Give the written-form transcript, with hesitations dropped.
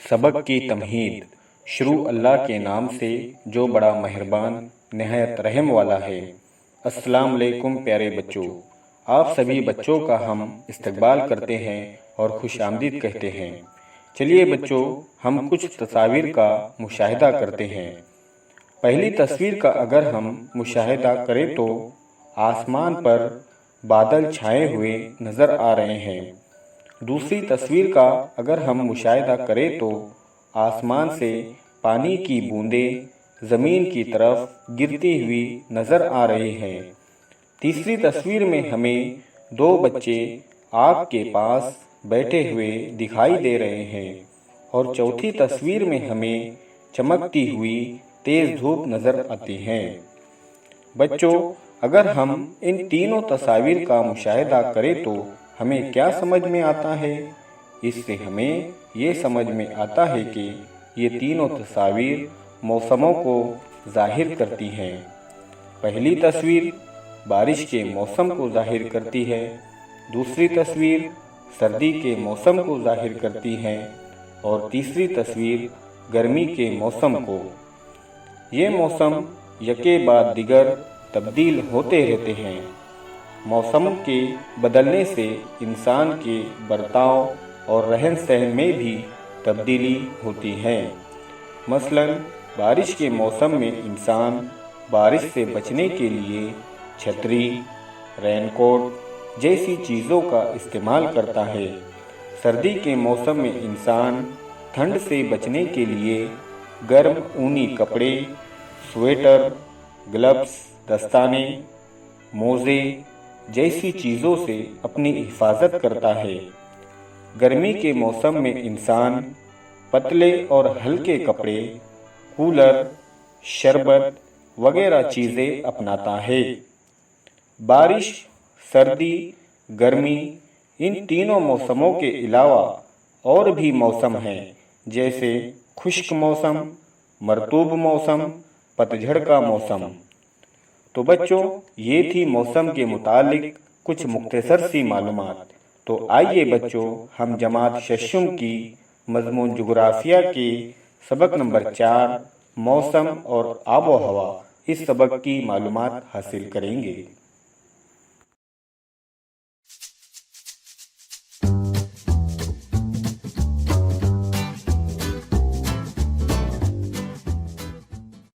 سبق کی تمہید شروع اللہ کے نام سے جو بڑا مہربان نہایت رحم والا ہے۔ السلام علیکم پیارے بچوں، آپ سبھی بچوں کا ہم استقبال کرتے ہیں اور خوش آمدید کہتے ہیں۔ چلیے بچوں، ہم کچھ تصاویر کا مشاہدہ کرتے ہیں۔ پہلی تصویر کا اگر ہم مشاہدہ کریں تو آسمان پر بادل چھائے ہوئے نظر آ رہے ہیں۔ دوسری تصویر کا اگر ہم مشاہدہ کریں تو آسمان سے پانی کی بوندیں زمین کی طرف گرتی ہوئی نظر آ رہی ہیں۔ تیسری تصویر میں ہمیں دو بچے آگ کے پاس بیٹھے ہوئے دکھائی دے رہے ہیں، اور چوتھی تصویر میں ہمیں چمکتی ہوئی تیز دھوپ نظر آتی ہے۔ بچوں، اگر ہم ان تینوں تصاویر کا مشاہدہ کریں تو ہمیں کیا سمجھ میں آتا ہے؟ اس سے ہمیں یہ سمجھ میں آتا ہے کہ یہ تینوں تصاویر موسموں کو ظاہر کرتی ہیں۔ پہلی تصویر بارش کے موسم کو ظاہر کرتی ہے، دوسری تصویر سردی کے موسم کو ظاہر کرتی ہے، اور تیسری تصویر گرمی کے موسم کو۔ یہ موسم یکے بعد دیگر تبدیل ہوتے رہتے ہیں۔ موسم کے بدلنے سے انسان کے برتاؤ اور رہن سہن میں بھی تبدیلی ہوتی ہے۔ مثلاً بارش کے موسم میں انسان بارش سے بچنے کے لیے چھتری، رین کوٹ جیسی چیزوں کا استعمال کرتا ہے۔ سردی کے موسم میں انسان ٹھنڈ سے بچنے کے لیے گرم اونی کپڑے، سویٹر، گلوز، دستانے، موزے جیسی چیزوں سے اپنی حفاظت کرتا ہے۔ گرمی کے موسم میں انسان پتلے اور ہلکے کپڑے، کولر، شربت وغیرہ چیزیں اپناتا ہے۔ بارش، سردی، گرمی، ان تینوں موسموں کے علاوہ اور بھی موسم ہیں، جیسے خشک موسم، مرطوب موسم، پتجھڑ کا موسم۔ تو بچوں، یہ تھی موسم کے متعلق کچھ مختصر سی معلومات۔ تو آئیے بچوں، ہم جماعت ششم کی مضمون جغرافیہ کے سبق نمبر 4 موسم اور آب و ہوا، اس سبق کی معلومات حاصل کریں گے۔